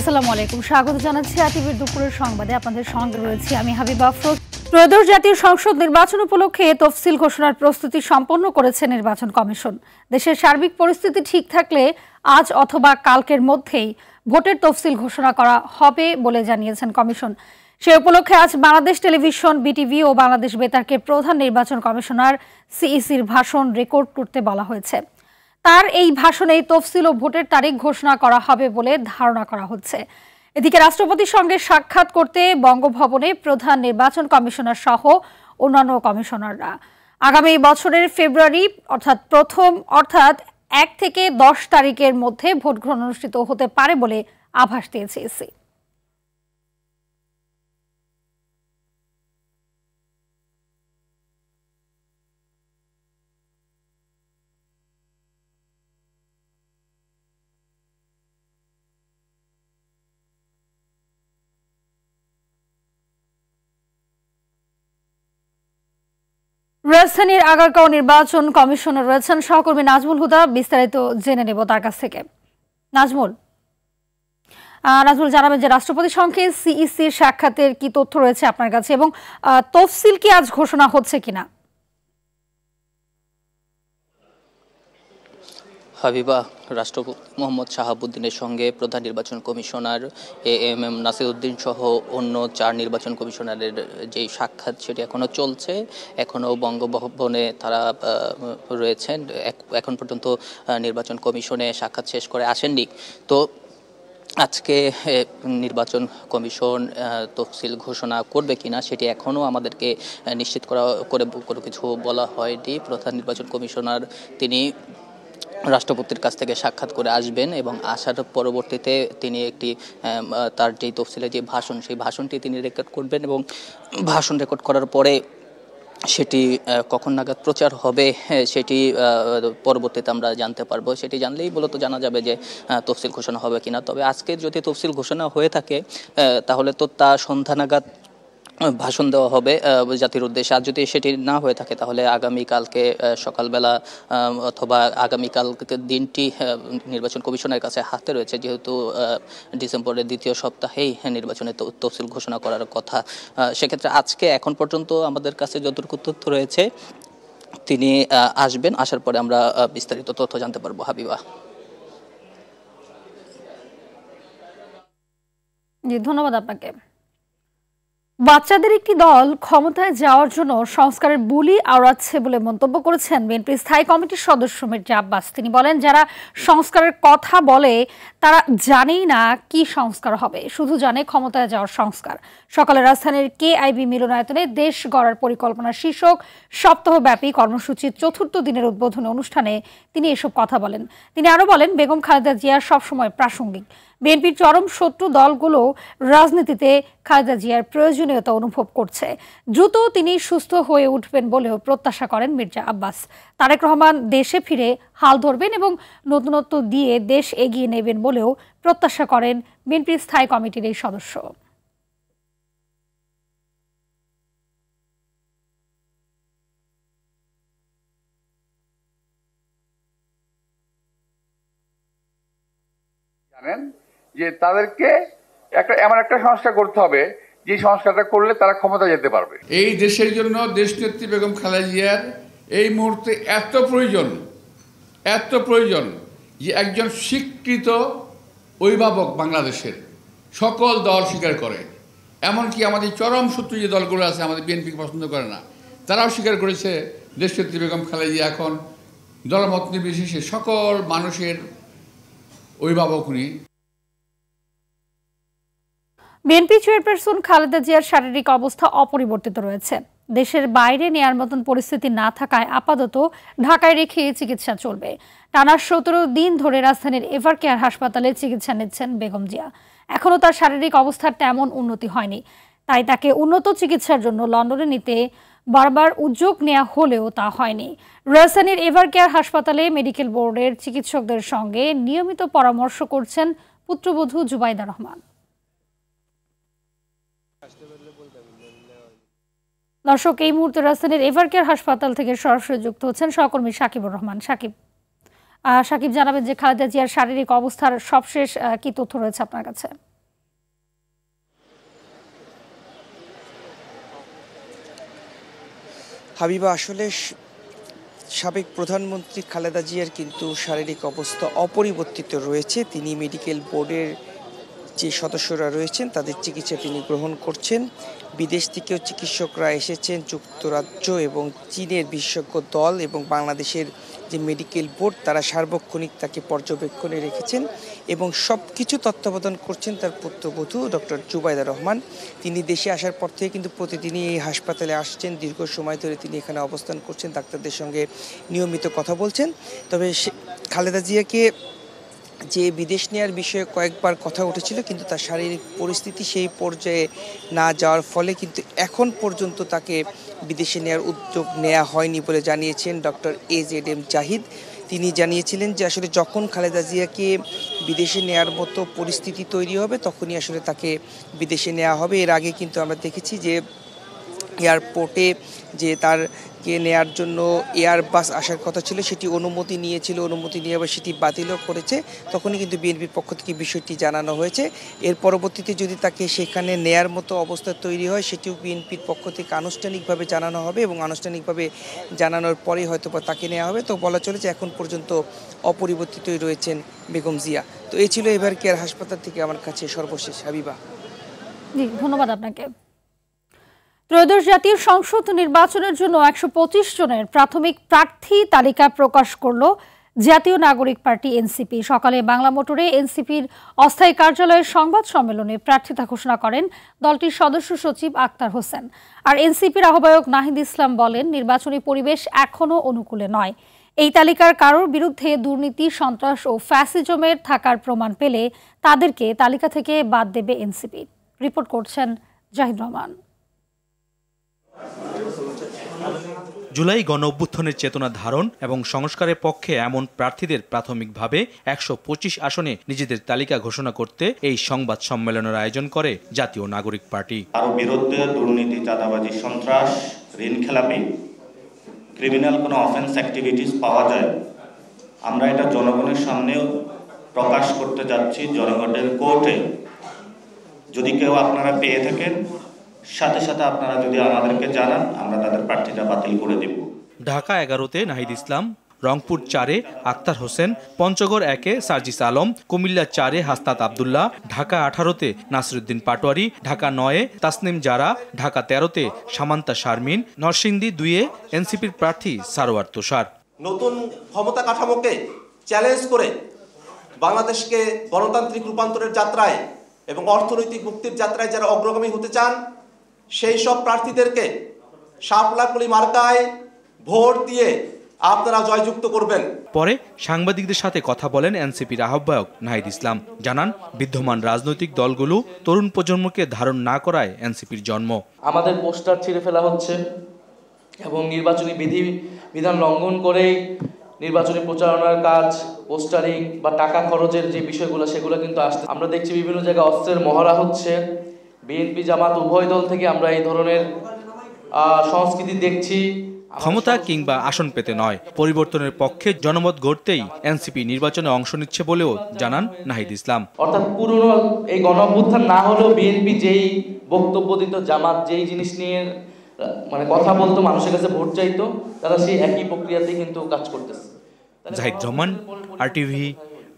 আসসালামু আলাইকুম, স্বাগত জানাচ্ছি আতিবির দুপুরের সংবাদে। আপনাদের সঙ্গে রয়েছি আমি হাবিবা আফরোজ। ত্রয়োদশ জাতীয় সংসদ নির্বাচন উপলক্ষে তফসিল ঘোষণার প্রস্তুতি সম্পন্ন করেছে নির্বাচন কমিশন। দেশের সার্বিক পরিস্থিতি ঠিক থাকলে আজ অথবা কালকের মধ্যেই ভোটের তফসিল ঘোষণা করা হবে বলে জানিয়েছেন কমিশন। সে উপলক্ষে আজ বাংলাদেশ টেলিভিশন, বিটিভি ও বাংলাদেশ বেতারকে প্রধান নির্বাচন কমিশনার সিইসির ভাষণ রেকর্ড করতে বলা হয়েছে। তার এই ভাষণে তফসিল ও ভোটের তারিখ ঘোষণা করা হবে বলে ধারণা করা হচ্ছে। এদিকে রাষ্ট্রপতির সঙ্গে সাক্ষাৎ করতে বঙ্গভবনে প্রধান নির্বাচন কমিশনার সহ অন্যান্য কমিশনাররা আগামী বছরের ফেব্রুয়ারি অর্থাৎ 1 থেকে 10 তারিখের মধ্যে ভোট গ্রহণ অনুষ্ঠিত হতে পারে বলে আভাস দিয়েছে ইসি। রাজধানীর আগারগাঁও নির্বাচন কমিশনার রয়েছেন সহকর্মী নাজমুল হুদা। বিস্তারিত জেনে নেব তার কাছ থেকে। নাজমুল জানাবেন যে রাষ্ট্রপতির সঙ্গে সিইসির সাক্ষাতের কি তথ্য রয়েছে আপনার কাছে, এবং তফসিল কি আজ ঘোষণা হচ্ছে কিনা? হাবিবা, রাষ্ট্রপতি মোহাম্মদ শাহাবুদ্দিনের সঙ্গে প্রধান নির্বাচন কমিশনার এএমএম নাসিরউদ্দিন সহ অন্য 4 নির্বাচন কমিশনারের যেই সাক্ষাৎ সেটি এখনও চলছে। এখনও বঙ্গভবনে তারা রয়েছেন। এখন পর্যন্ত নির্বাচন কমিশনে সাক্ষাৎ শেষ করে আসেননি। তো আজকে নির্বাচন কমিশন তফসিল ঘোষণা করবে কিনা সেটি এখনও আমাদেরকে নিশ্চিত করে কোনো কিছু বলা হয়নি। প্রধান নির্বাচন কমিশনার তিনি রাষ্ট্রপতির কাছ থেকে সাক্ষাৎ করে আসবেন এবং আসার পরবর্তীতে তিনি তার যেই তফসিলের যে ভাষণ, সেই ভাষণটি তিনি রেকর্ড করবেন এবং ভাষণ রেকর্ড করার পরে সেটি কখন নাগাদ প্রচার হবে সেটি পরবর্তীতে আমরা জানতে পারবো। সেটি জানলেই মূলত জানা যাবে যে তফসিল ঘোষণা হবে কিনা। তবে আজকের যদি তফসিল ঘোষণা হয়ে থাকে তাহলে তো তা সন্ধ্যা নাগাদ ভাষণ দেওয়া হবে জাতির উদ্দেশ্যে। আর যদি সেটি না হয়ে থাকে তাহলে আগামীকালকে সকালবেলা অথবা আগামীকাল দিনটি নির্বাচন কমিশনের কাছে হাতে রয়েছে, যেহেতু ডিসেম্বরের দ্বিতীয় সপ্তাহেই নির্বাচনের তফসিল ঘোষণা করার কথা। সেক্ষেত্রে আজকে এখন পর্যন্ত আমাদের কাছে যতটুকু তথ্য রয়েছে তিনি আসবেন, আসার পরে আমরা বিস্তারিত তথ্য জানতে পারবো। হাবিবা, জি ধন্যবাদ আপনাকে। বাচ্চাদের একটি দল ক্ষমতায় যাওয়ার জন্য সংস্কারের বুলি আওড়াচ্ছে বলে মন্তব্য করেছেন বিএনপির স্থায়ী কমিটির সদস্য মির্জা আব্বাস। তিনি বলেন, যারা সংস্কারের কথা বলে তারা জানেই না কি সংস্কার হবে, শুধু জানে ক্ষমতায় যাওয়ার সংস্কার। সকালে রাজধানীর কেআইবি মিলনায়তনে দেশ গড়ার পরিকল্পনা শীর্ষক সপ্তাহব্যাপী কর্মসূচির 4র্থ দিনের উদ্বোধনী অনুষ্ঠানে তিনি এসব কথা বলেন। তিনি আরো বলেন, বেগম খালেদা জিয়া সবসময় প্রাসঙ্গিক। বিএনপির চরম শত্রু দলগুলো রাজনীতিতে খালেদা জিয়ার প্রয়োজনীয়তা অনুভব করছে। দ্রুত তিনি সুস্থ হয়ে উঠবেন বলেও প্রত্যাশা করেন মির্জা আব্বাস। তারেক রহমান দেশে ফিরে হাল ধরবেন এবং নতুনত্ব দিয়ে দেশ এগিয়ে নেবেন বলেও প্রত্যাশা করেন বিএনপির স্থায়ী কমিটির এই সদস্য। জানেন যে তাদেরকে এমন একটা সংস্কার করতে হবে যে সংস্কারটা করলে তারা ক্ষমতা যেতে পারবে। এই দেশের জন্য দেশনেত্রী বেগম খালেদা জিয়ার এই মুহূর্তে এত প্রয়োজন যে একজন স্বীকৃত অভিভাবক বাংলাদেশের সকল দল স্বীকার করে। এমনকি আমাদের চরম শত্রু যে দলগুলো আছে, আমাদের বিএনপিকে পছন্দ করে না, তারাও স্বীকার করেছে দেশনেত্রী বেগম খালেদা জিয়া এখন দলমত নির্বিশেষে সকল মানুষের অভিভাবক উনি। বিএনপি চেয়ারপারসন খালেদা জিয়ার শারীরিক অবস্থা অপরিবর্তিত রয়েছে। দেশের বাইরে নেয়ার মতন পরিস্থিতি না থাকায় আপাতত ঢাকায় রেখে চিকিৎসা চলবে। টানা 17 দিন ধরে রাজধানীর এভারকেয়ার হাসপাতালে চিকিৎসা নিচ্ছেন বেগম জিয়া। এখনও তার শারীরিক অবস্থার তেমন উন্নতি হয়নি, তাই তাকে উন্নত চিকিৎসার জন্য লন্ডনে নিতে বারবার উদ্যোগ নেওয়া হলেও তা হয়নি। রাজধানীর এভারকেয়ার হাসপাতালে মেডিকেল বোর্ডের চিকিৎসকদের সঙ্গে নিয়মিত পরামর্শ করছেন পুত্রবধূ জুবাইদা রহমান। দর্শক, এই মুহূর্তে রাজধানীর এভারকেয়ার হাসপাতাল থেকে সরাসরি যুক্ত হচ্ছেন সহকর্মী সাকিবুর রহমান। সাকিব জানাবেন যে খালেদা জিয়ার শারীরিক অবস্থার সবশেষ কি তথ্য রয়েছে আপনার কাছে? হাবিবা, আসলে সাবেক প্রধানমন্ত্রী খালেদা জিয়ার কিন্তু শারীরিক অবস্থা অপরিবর্তিত রয়েছে। তিনি মেডিকেল বোর্ডের যে সদস্যরা রয়েছেন তাদের চিকিৎসা তিনি গ্রহণ করছেন। বিদেশ থেকেও চিকিৎসকরা এসেছেন, যুক্তরাজ্য এবং চীনের বিশেষজ্ঞ দল এবং বাংলাদেশের যে মেডিকেল বোর্ড তারা সার্বক্ষণিক তাকে পর্যবেক্ষণে রেখেছেন এবং সব কিছু তত্ত্বাবধান করছেন তার পুত্রবধূ ডক্টর জুবাইদা রহমান। তিনি দেশে আসার পর থেকে কিন্তু প্রতিদিনই এই হাসপাতালে আসছেন, দীর্ঘ সময় ধরে তিনি এখানে অবস্থান করছেন, ডাক্তারদের সঙ্গে নিয়মিত কথা বলছেন। তবে খালেদা জিয়াকে যে বিদেশ নেওয়ার বিষয়ে কয়েকবার কথা উঠেছিল, কিন্তু তার শারীরিক পরিস্থিতি সেই পর্যায়ে না যাওয়ার ফলে কিন্তু এখন পর্যন্ত তাকে বিদেশে নেওয়ার উদ্যোগ নেওয়া হয়নি বলে জানিয়েছেন ডক্টর AZM জাহিদ। তিনি জানিয়েছিলেন যে আসলে যখন খালেদা জিয়াকে বিদেশে নেওয়ার মতো পরিস্থিতি তৈরি হবে তখনই আসলে তাকে বিদেশে নেওয়া হবে। এর আগে কিন্তু আমরা দেখেছি যে এয়ারপোর্টে যে তারকে নেয়ার জন্য এয়ারবাস আসার কথা ছিল সেটি অনুমতি নিয়েছিল, অনুমতি নিয়ে আবার সেটি বাতিলও করেছে। তখনই কিন্তু বিএনপির পক্ষ থেকে বিষয়টি জানানো হয়েছে। এর পরবর্তীতে যদি তাকে সেখানে নেয়ার মতো অবস্থা তৈরি হয় সেটিও বিএনপির পক্ষ থেকে আনুষ্ঠানিকভাবে জানানো হবে এবং আনুষ্ঠানিকভাবে জানানোর পরেই হয়তো বা তাকে নেওয়া হবে। তো বলা চলে যে এখন পর্যন্ত অপরিবর্তিতই রয়েছেন বেগম জিয়া। তো এই ছিল এবার কেয়ার হাসপাতাল থেকে আমার কাছে সর্বশেষ। হাবিবা, ধন্যবাদ আপনাকে। ত্রয়োদশ জাতীয় সংসদ নির্বাচনের জন্য 125 জনের প্রাথমিক প্রার্থী তালিকা প্রকাশ করল জাতীয় নাগরিক পার্টি এনসিপি। সকালে বাংলা মোটরে এনসিপির অস্থায়ী কার্যালয়ের সংবাদ সম্মেলনে প্রার্থিতা ঘোষণা করেন দলটির সদস্য সচিব আক্তার হোসেন। আর এনসিপির আহ্বায়ক নাহিদ ইসলাম বলেন, নির্বাচনী পরিবেশ এখনও অনুকূলে নয়। এই তালিকার কারোর বিরুদ্ধে দুর্নীতি, সন্ত্রাস ও ফ্যাসিজমের থাকার প্রমাণ পেলে তাদেরকে তালিকা থেকে বাদ দেবে এনসিপি। রিপোর্ট করছেন জাহিদ রহমান। জুলাই গণ-অভ্যুত্থানের চেতনা ধারণ এবং সংস্কারের পক্ষে এমন প্রার্থীদের প্রাথমিকভাবে 125 আসনে নিজেদের তালিকা ঘোষণা করতে এই সংবাদ সম্মেলনের আয়োজন করে জাতীয় নাগরিক পার্টি। কারো বিরুদ্ধে দুর্নীতি, চাঁদাবাজি, সন্ত্রাস, ঋণ খেলাপি, ক্রিমিনাল কোনো অফেন্স অ্যাক্টিভিটিস পাওয়া যায়, আমরা এটা জনগণের সামনেও প্রকাশ করতে যাচ্ছি। জনগণের কোর্টে যদি কেউ আপনারা পেয়ে থাকেন, সাথে সাথে আপনারা যদি আমাদেরকে জানান, আমরা তাদের প্রার্থীটা বাতিল করে দেব। ঢাকা 11-তে নাহিদ ইসলাম, রংপুর 4-এ আক্তার হোসেন, পঞ্চগড় 1-এ সার্জিস আলম, কুমিল্লা 4-এ হাসনাত আবদুল্লাহ, ঢাকা 18-তে নাসিরউদ্দিন পাটোয়ারি, ঢাকা 9-এ তাসনিম জারা, ঢাকা 13-তে সামান্তা শারমিন, নরসিংদী 2-এ এনসিপির প্রার্থী সারোয়ার তুষার। নতুন ক্ষমতা কাঠামোকে চ্যালেঞ্জ করে বাংলাদেশকে গণতান্ত্রিক রূপান্তরের যাত্রায় এবং অর্থনৈতিক মুক্তির যাত্রায় যারা অগ্রগামী হতে চান, সেই সব প্রার্থীদেরকে শাপলাকলি মার্কায় ভোট দিয়ে আপনারা জয়যুক্ত করবেন। পরে সাংবাদিকদের সাথে কথা বলেন এনসিপির আহ্বায়ক নাহিদ ইসলাম। জানান, বিদ্যমান রাজনৈতিক দলগুলো তরুণ প্রজন্মকে ধারণ না করায় এনসিপির জন্ম। আমাদের পোস্টার ছিঁড়ে ফেলা হচ্ছে এবং নির্বাচনী বিধান লঙ্ঘন করেই নির্বাচনী প্রচারণার কাজ, পোস্টারিং বা টাকা খরচের যে বিষয়গুলো সেগুলো কিন্তু আসছে। আমরা দেখছি বিভিন্ন জায়গায় অস্ত্রের মহড়া হচ্ছে। বিএনপি জামাত উভয় দল থেকে আমরা এই ধরনের সংস্কৃতি দেখছি। ক্ষমতা কিংবা আসন পেতে নয়, পরিবর্তনের পক্ষে জনমত গড়তেই এনসিপি নির্বাচনে অংশ নিচ্ছে বলেও জানান নাহিদ ইসলাম। অর্থাৎ পুরনো এই গণঅভ্যুত্থান না হলেও বিএনপি যেই বক্তব্য দিত, জামাত যেই জিনিস নিয়ে কথা বলতো, মানুষের কাছে ভোট চাইতো, তারা সেই একই প্রক্রিয়াতেই কিন্তু কাজ করতেছে। জাহিদ রহমান, আরটিভি,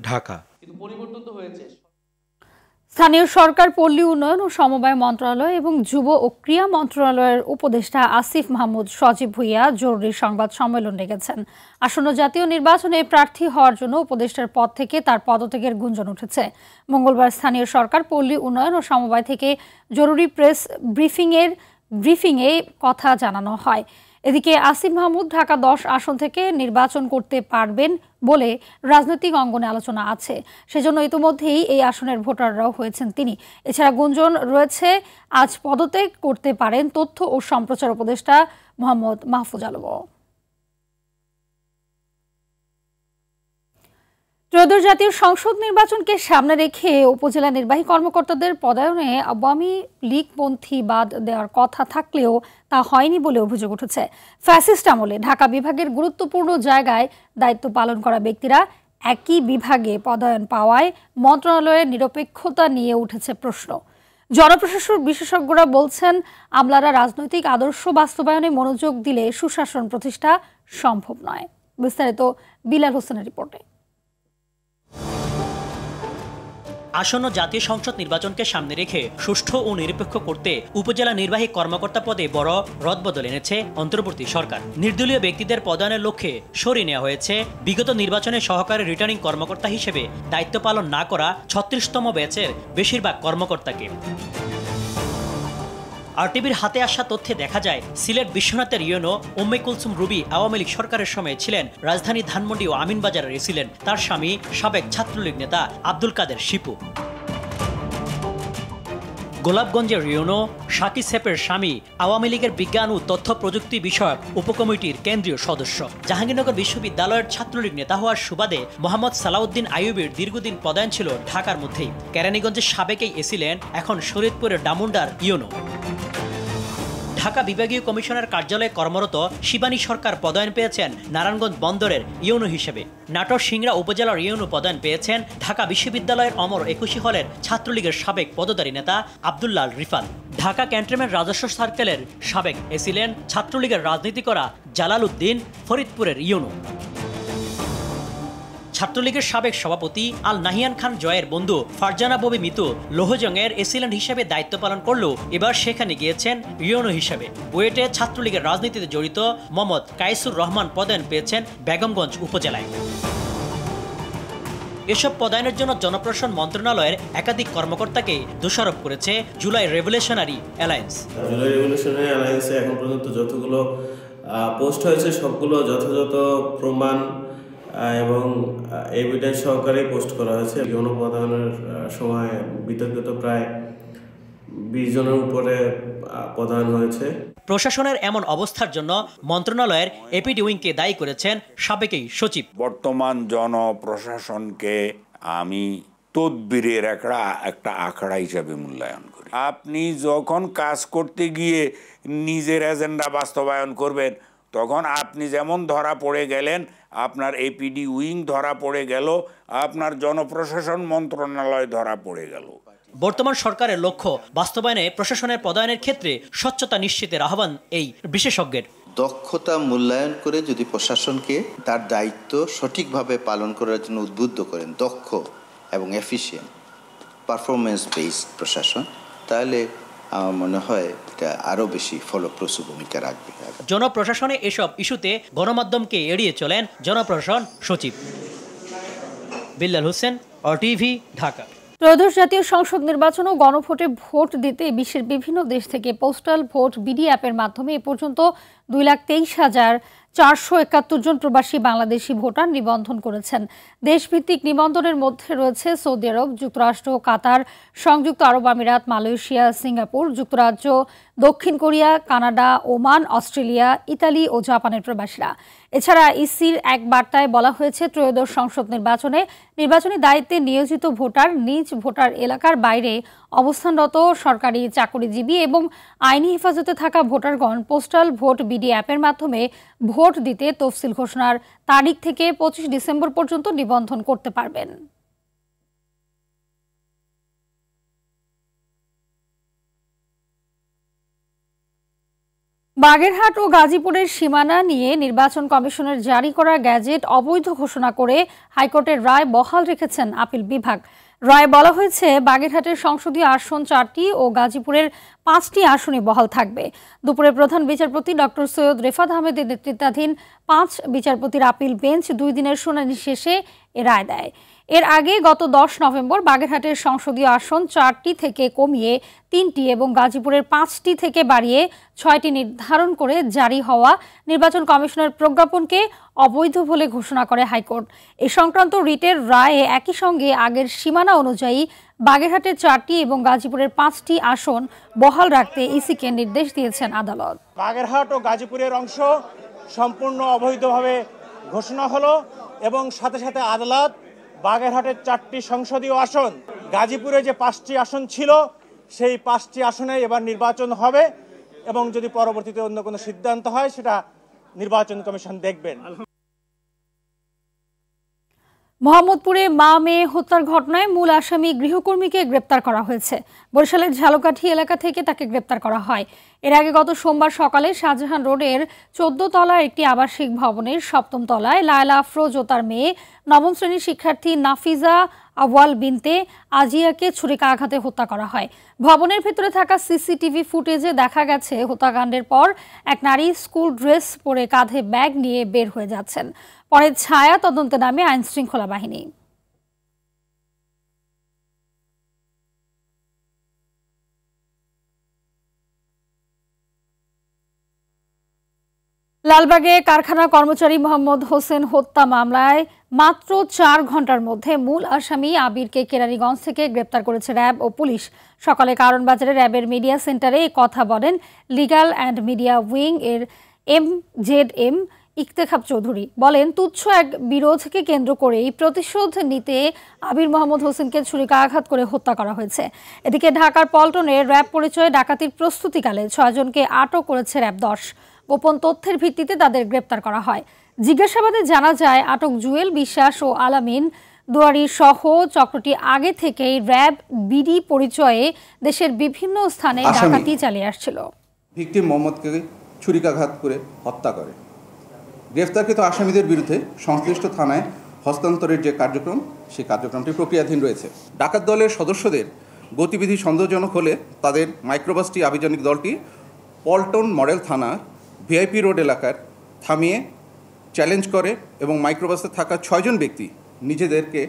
ঢাকা। কিন্তু পরিবর্তন তো হয়েছে। স্থানীয় সরকার, পল্লী উন্নয়ন ও সমবায় মন্ত্রণালয় এবং যুব ও ক্রীড়া মন্ত্রণালয়ের উপদেষ্টা আসিফ মাহমুদ সজীব ভুঁইয়া জরুরি সংবাদ সম্মেলন রেখেছেন। আসন্ন জাতীয় নির্বাচনে প্রার্থী হওয়ার জন্য উপদেষ্টার পদ থেকে তার পদত্যাগের গুঞ্জন উঠেছে। মঙ্গলবার স্থানীয় সরকার, পল্লী উন্নয়ন ও সমবায় থেকে জরুরি প্রেস ব্রিফিংয়ে কথা জানানো হয়। এদিকে আসিফ মাহমুদ ঢাকা 10 আসন থেকে নির্বাচন করতে পারবেন বলে রাজনৈতিক অঙ্গনে আলোচনা আছে। সেজন্য ইতিমধ্যেই এই আসনের ভোটাররাও হয়েছেন তিনি। এছাড়া গুঞ্জন রয়েছে আজ পদত্যাগ করতে পারেন তথ্য ও সম্প্রচার উপদেষ্টা মোহাম্মদ মাহফুজ আলমও। ত্রয়োদশ জাতীয় সংসদ নির্বাচনকে সামনে রেখে উপজেলা নির্বাহী কর্মকর্তাদের পদায়নে আওয়ামী লীগপন্থী বাদ দেওয়ার কথা থাকলেও তা হয়নি বলে অভিযোগ উঠেছে। ফ্যাসিস্ট আমলে ঢাকা বিভাগের গুরুত্বপূর্ণ জায়গায় দায়িত্ব পালন করা ব্যক্তিরা একই বিভাগে পদায়ন পাওয়ায় মন্ত্রণালয়ের নিরপেক্ষতা নিয়ে উঠেছে প্রশ্ন। জনপ্রশাসন বিশেষজ্ঞরা বলছেন, আমলারা রাজনৈতিক আদর্শ বাস্তবায়নে মনোযোগ দিলে সুশাসন প্রতিষ্ঠা সম্ভব নয়। বিস্তারিত বিলাল হোসেনের রিপোর্টে। আসন্ন জাতীয় সংসদ নির্বাচনকে সামনে রেখে সুষ্ঠু ও নিরপেক্ষ করতে উপজেলা নির্বাহী কর্মকর্তা পদে বড় রদবদল এনেছে অন্তর্বর্তী সরকার। নির্দলীয় ব্যক্তিদের পদায়নের লক্ষ্যে সরিয়ে নেওয়া হয়েছে বিগত নির্বাচনে সহকারী রিটার্নিং কর্মকর্তা হিসেবে দায়িত্ব পালন না করা ৩৬তম ব্যাচের বেশিরভাগ কর্মকর্তাকে। আরটিভির হাতে আসা তথ্যে দেখা যায়, সিলেট বিশ্বনাথের ইউনো উম্মে কুলসুম রুবি আওয়ামী লীগ সরকারের সময় ছিলেন রাজধানী ধানমন্ডি ও আমিনবাজারের ছিলেন তার স্বামী সাবেক ছাত্রলীগ নেতা আব্দুল কাদের শিপু। গোলাপগঞ্জের ইউনো শাকিব সেপের স্বামী আওয়ামী লীগের বিজ্ঞান ও তথ্য প্রযুক্তি বিষয়ক উপকমিটির কেন্দ্রীয় সদস্য। জাহাঙ্গীরনগর বিশ্ববিদ্যালয়ের ছাত্রলীগ নেতা হওয়ার সুবাদে মোহাম্মদ সালাউদ্দিন আইয়ুবের দীর্ঘদিন পদায়ন ছিল ঢাকার মধ্যেই। কেরানীগঞ্জের সাবেকেই এসিলেন, এখন শরীয়তপুরের ডামুন্ডার ইউনো। ঢাকা বিভাগীয় কমিশনার কার্যালয়ে কর্মরত শিবানী সরকার পদায়ন পেয়েছেন নারায়ণগঞ্জ বন্দরের ইউনো হিসেবে। নাটোর সিংড়া উপজেলার ইউনো পদায়ন পেয়েছেন ঢাকা বিশ্ববিদ্যালয়ের অমর ২১ হলের ছাত্রলীগের সাবেক পদধারী নেতা আব্দুল্লাহ রিফাত। ঢাকা ক্যান্টনমেন্ট রাজস্ব সার্কেলের সাবেক এসিলেন ছাত্রলীগের রাজনীতি করা জালাল উদ্দিন ফরিদপুরের ইউনো। ছাত্রলীগের সাবেক সভাপতি আল নাহিয়ান খান জয়ের বন্ধু ফারজানা ববি মিতু লোহজংয়ের এসিলেন্ট হিসেবে দায়িত্ব পালন করলেও এবার সেখানে গিয়েছেন ইউনো হিসেবে। বুয়েটে ছাত্রলীগের রাজনীতিতে জড়িত মোহাম্মদ কাইসুর রহমান পদায়ন পেয়েছেন বেগমগঞ্জ উপজেলায়। এসব পদায়নের জন্য জনপ্রশাসন মন্ত্রণালয়ের একাধিক কর্মকর্তাকে দোষারোপ করেছে July revolutionary alliance. July revolutionary অ্যালায়েন্সে এখন পর্যন্ত যতগুলো পোস্ট হয়েছে সবগুলো যথাযথ প্রমাণ এবং এভিডেন্স সহকারে পোস্ট করা হয়েছে। গণপদায়নের সময় বিতর্কিত প্রায় ২০ জনের উপরে পদায়ন হয়েছে। প্রশাসনের এমন অবস্থার জন্য মন্ত্রণালয়ের এপিডি উইংকে দায়ী করেছেন সাবেকেই সচিব। বর্তমান জনপ্রশাসনকে আমি তদবিরের একটা আখড়া হিসাবে মূল্যায়ন করি। আপনি যখন কাজ করতে গিয়ে নিজের এজেন্ডা বাস্তবায়ন করবেন, তখন আপনি যেমন ধরা পড়ে গেলেন, আপনার এপিডি উইং ধরা পড়ে গেল, আপনার জনপ্রশাসন মন্ত্রণালয় ধরা পড়ে গেল। বর্তমান সরকারের লক্ষ্য বাস্তবায়নে প্রশাসনের পদায়নের ক্ষেত্রে স্বচ্ছতা নিশ্চিতের আহ্বান এই বিশেষজ্ঞের। দক্ষতা মূল্যায়ন করে যদি প্রশাসনকে তার দায়িত্ব সঠিকভাবে পালন করার জন্য উদ্বুদ্ধ করেন, দক্ষ এবং এফিশিয়েন্ট পারফরমেন্স বেসড প্রশাসন, তাহলে আমার মনে হয় এটা আরও বেশি ফলপ্রসূ ভূমিকা রাখবে। জনপ্রশাসনে এসব ইস্যুতে গণমাধ্যমকে এড়িয়ে চলেন জনপ্রশাসন সচিব। বিল্লাল হোসেন, আরটিভি, ঢাকা। ত্রয়োদশ জাতীয় সংসদ নির্বাচন ও গণভোটে ভোট দিতে বিশ্বের বিভিন্ন দেশ থেকে পোস্টাল ভোট বিডি অ্যাপের মাধ্যমে এ পর্যন্ত 2,23,471 জন প্রবাসী বাংলাদেশি ভোটার নিবন্ধন করেছেন। দেশভিত্তিক নিবন্ধনের মধ্যে রয়েছে সৌদি আরব, যুক্তরাষ্ট্র, কাতার, সংযুক্ত আরব আমিরাত, মালয়েশিয়া, সিঙ্গাপুর, যুক্তরাজ্য, দক্ষিণ Korea, Canada, Oman, Australia, Italy ও জাপানের প্রবাসীরা। এছাড়া ইসির এক বার্তায় বলা হয়েছে, ত্রয়োদশ সংসদ নির্বাচনে নির্বাচনী দায়িত্বে নিয়োজিত ভোটার নিজ ভোটার এলাকার বাইরে অবস্থানরত সরকারি চাকরিজীবী এবং আইনি হেফাজতে থাকা ভোটারগণ পোস্টাল ভোট বিডি অ্যাপের মাধ্যমে ভোট দিতে তফসিল ঘোষণার তারিখ থেকে 25 ডিসেম্বর পর্যন্ত নিবন্ধন করতে পারবেন। বাগেরহাট ও গাজীপুরের সীমানা নিয়ে নির্বাচন কমিশনের জারি করা গ্যাজেট অবৈধ ঘোষণা করে হাইকোর্টের রায় বহাল রেখেছেন আপিল বিভাগ। রায় বলা হয়েছে, বাগেরহাটের সংসদীয় আসন 4টি ও গাজীপুরের 5টি আসনে বহাল থাকবে। দুপুরে প্রধান বিচারপতি ডক্টর সৈয়দ রেফাত আহমেদের নেতৃত্বাধীন 5 বিচারপতির আপিল বেঞ্চ 2 দিনের শুনানি শেষে এ রায় দেয়। এর আগে গত 10 নভেম্বর বাগেরহাটের সংসদীয় আসন 4টি থেকে কমিয়ে 3টি এবং গাজীপুরের 5টি থেকে বাড়িয়ে 6টি নির্ধারণ করে জারি হওয়া নির্বাচন কমিশনের প্রজ্ঞাপনকে অবৈধ বলে ঘোষণা করে হাইকোর্ট। এ সংক্রান্ত রিটের রায়ে একই সঙ্গে আগের সীমানা অনুযায়ী বাগেরহাটের 4টি এবং গাজীপুরের 5টি আসন বহাল রাখতে ইসিকে নির্দেশ দিয়েছেন আদালত। বাগেরহাট ও গাজীপুরের অংশ সম্পূর্ণ অবৈধভাবে ঘোষণা হলো এবং সাথে সাথে আদালত বাগেরহাটের 4টি সংসদীয় আসন, গাজীপুরে যে 5টি আসন ছিল সেই 5টি আসনে এবার নির্বাচন হবে এবং যদি পরবর্তীতে অন্য কোনো সিদ্ধান্ত হয় সেটা নির্বাচন কমিশন দেখবেন। মোহাম্মদপুরে মা মেয়ে হত্যার ঘটনায় মূল আসামি গৃহকর্মীকে গ্রেপ্তার করা হয়েছে। বরিশালের ঝালকাঠি এলাকা থেকে তাকে গ্রেপ্তার করা হয়। এর আগে গত সোমবার সকালে শাহজাহান রোডের 14 তলার একটি আবাসিক ভবনের 7ম তলায় লায়লা আফরোজ ও তার মেয়ে 9ম শ্রেণীর শিক্ষার্থী নাফিজা আওয়াল বিনতে আজিয়াকে ছুরিকাঘাতে হত্যা করা হয়। ভবনের ভেতরে থাকা সিসিটিভি ফুটেজে দেখা গেছে হত্যাকাণ্ডের পর এক নারী স্কুল ড্রেস পরে কাঁধে ব্যাগ নিয়ে বের হয়ে যাচ্ছেন। পরে ছায়া তদন্তে নামে আইনশৃঙ্খলা বাহিনী। লালবাগে কারখানা কর্মচারী মোহাম্মদ হোসেন হত্যা মামলায় মাত্র 4 ঘন্টার মধ্যে মূল আসামি আবিরকে কেরানীগঞ্জ থেকে গ্রেপ্তার করেছে র্যাব ও পুলিশ। সকালে কারণবাজারে র্যাবের মিডিয়া সেন্টারে কথা বলেন লিগ্যাল অ্যান্ড মিডিয়া উইং এর MZM ইফতেখার চৌধুরী। বলেন, তুচ্ছ এক বিরোধকে কেন্দ্র করেই প্রতিশোধ নিতে আবির মোহাম্মদ হোসেনকে ছুরিকাঘাত করে হত্যা করা হয়েছে। এদিকে ঢাকার পল্টনে র্যাব পরিচয়ে ডাকাতির প্রস্তুতিকালে 6 জনকে আটক করেছে র্যাব 10। গোপন তথ্যের ভিত্তিতে তাদের গ্রেপ্তার করা হয়। জিজ্ঞাসাবাদে জানা যায়, আটক জুয়েল বিশ্বাস ও আলামিন দুয়ারি সহ চক্রটি আগে থেকেই র্যাব বিডি পরিচয়ে দেশের বিভিন্ন স্থানে ডাকাতি চালিয়ে আসছিল। ভিকটিম মোহাম্মদকে ছুরিকাঘাত করে হত্যা করে। গ্রেফতারকৃত আসামিদের বিরুদ্ধে সংশ্লিষ্ট থানায় হস্তান্তরের যে কার্যক্রম, সেই কার্যক্রমটি প্রক্রিয়াধীন রয়েছে। ডাকাত দলের সদস্যদের গতিবিধি সন্দেহজনক হলে তাদের মাইক্রোবাসটি আভিযানিক দলটি পল্টন মডেল থানার VIP রোড এলাকার থামিয়ে চ্যালেঞ্জ করে এবং মাইক্রোবাসে থাকা 6 জন ব্যক্তি নিজেদেরকে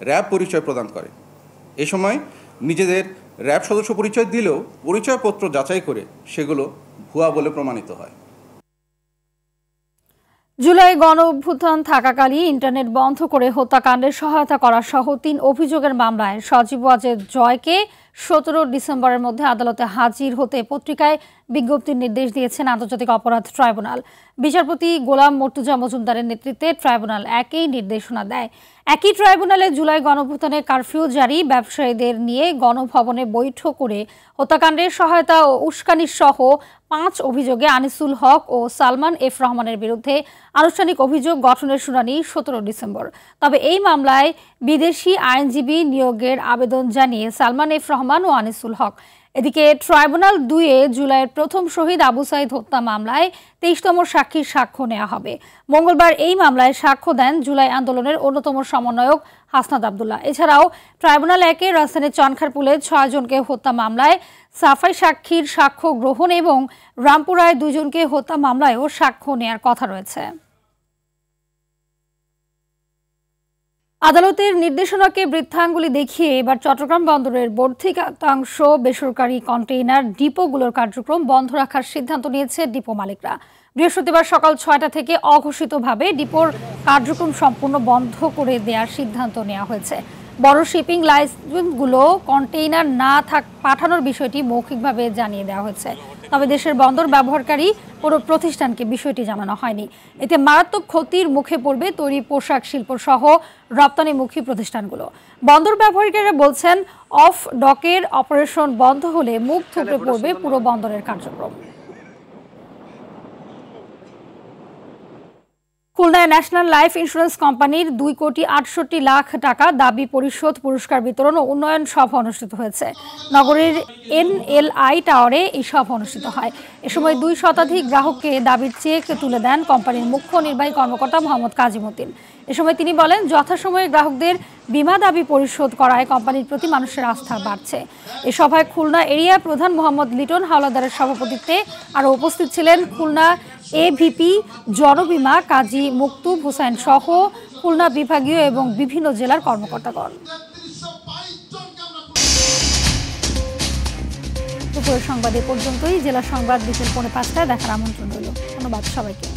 র্যাব পরিচয় প্রদান করে। এ সময় নিজেদের র্যাব সদস্য পরিচয় দিলেও পরিচয়পত্র যাচাই করে সেগুলো ভুয়া বলে প্রমাণিত হয়। জুলাই গণ অভ্যুত্থান থাকাকালীন ইন্টারনেট বন্ধ করে হত্যাকাণ্ডের সহায়তা করা সহ 3 অভিযোগের মামলায় সজীব ওয়াজেদ জয়কে 17 ডিসেম্বরের মধ্যে আদালতে হাজির হতে পত্রিকায় বিজ্ঞপ্তির নির্দেশ দিয়েছেন আন্তর্জাতিক অপরাধ ট্রাইব্যুনাল। বিচারপতি গোলাম মর্তুজা মজুমদারের নেতৃত্বে ট্রাইব্যুনাল একই নির্দেশনা দেয়। একই ট্রাইব্যুনালে জুলাই গণঅভ্যুত্থানে কারফিউ জারি, ব্যবসায়ীদের নিয়ে গণভবনে বৈঠক করে হত্যাকাণ্ডের সহায়তা ও উস্কানি সহ 5 অভিযোগে আনিসুল হক ও সালমান এফ রহমানের বিরুদ্ধে আনুষ্ঠানিক অভিযোগ গঠনের শুনানি 17 ডিসেম্বর। তবে এই মামলায় বিদেশি আইনজীবী নিয়োগের আবেদন জানিয়ে সালমান এফ রহমান ও আনিসুল হক। এদিকে ট্রাইব্যুনাল 2-এ জুলাইয়ের প্রথম শহীদ আবু সাইদ হত্যা মামলায় 23তম সাক্ষীর সাক্ষ্য নেওয়া হবে। মঙ্গলবার এই মামলায় সাক্ষ্য দেন জুলাই আন্দোলনের অন্যতম সমন্বয়ক হাসনাত আবদুল্লাহ। এছাড়াও ট্রাইব্যুনাল 1-এ রাজধানীর চনখারপুলে 6 জনকে হত্যা মামলায় সাফাই সাক্ষীর সাক্ষ্য গ্রহণ এবং রামপুরায় 2 জনকে হত্যা মামলায়ও সাক্ষ্য নেওয়ার কথা রয়েছে। আদালতের নির্দেশনাকে বৃদ্ধাঙ্গুলি দেখিয়ে এবার চট্টগ্রাম বন্দরের বর্ধিতাংশ বেসরকারি কন্টেইনার ডিপোগুলোর কার্যক্রম বন্ধ রাখার সিদ্ধান্ত নিয়েছে ডিপো মালিকরা। বৃহস্পতিবার সকাল 6টা থেকে অঘোষিতভাবে ডিপোর কার্যক্রম সম্পূর্ণ বন্ধ করে দেওয়ার সিদ্ধান্ত নেওয়া হয়েছে। বড় শিপিং লাইনগুলো কন্টেইনার না পাঠানোর বিষয়টি মৌখিকভাবে জানিয়ে দেওয়া হয়েছে। তবে দেশের বন্দর ব্যবহারকারী কোনো প্রতিষ্ঠানকে বিষয়টি জানানো হয়নি। এতে মারাত্মক ক্ষতির মুখে পড়বে তৈরি পোশাক শিল্প সহ রপ্তানিমুখী প্রতিষ্ঠানগুলো। বন্দর ব্যবহারকারীরা বলছেন, অফ ডকের অপারেশন বন্ধ হলে মুখ থুবড়ে পড়বে পুরো বন্দরের কার্যক্রম। খুলনায় ন্যাশনাল লাইফ ইন্স্যুরেন্স কোম্পানির 2,68,00,000 টাকা দাবি পরিশোধ, পুরস্কার বিতরণ ও উন্নয়ন সভা অনুষ্ঠিত হয়েছে। নগরীর NLI টাওয়ারে এই সভা অনুষ্ঠিত হয়। এ সময় 2 শতাধিক গ্রাহককে দাবির চেক তুলে দেন কোম্পানির মুখ্য নির্বাহী কর্মকর্তা মোহাম্মদ কাজিমউদ্দিন। এ সময় তিনি বলেন, যথাসময়ে গ্রাহকদের বিমা দাবি পরিশোধ করায় কোম্পানির প্রতি মানুষের আস্থা বাড়ছে। এ সভায় খুলনা এরিয়া প্রধান মোহাম্মদ লিটন হাওলাদারের সভাপতিত্বে আরও উপস্থিত ছিলেন খুলনা AVP জনবীমা কাজী মুক্তুব হোসেন সহ খুলনা বিভাগীয় এবং বিভিন্ন জেলার কর্মকর্তাগণ। দুপুরের সংবাদ এ পর্যন্তই। জেলা সংবাদ বিকেল 5:15 দেখার আমন্ত্রণ রইল। ধন্যবাদ সবাইকে।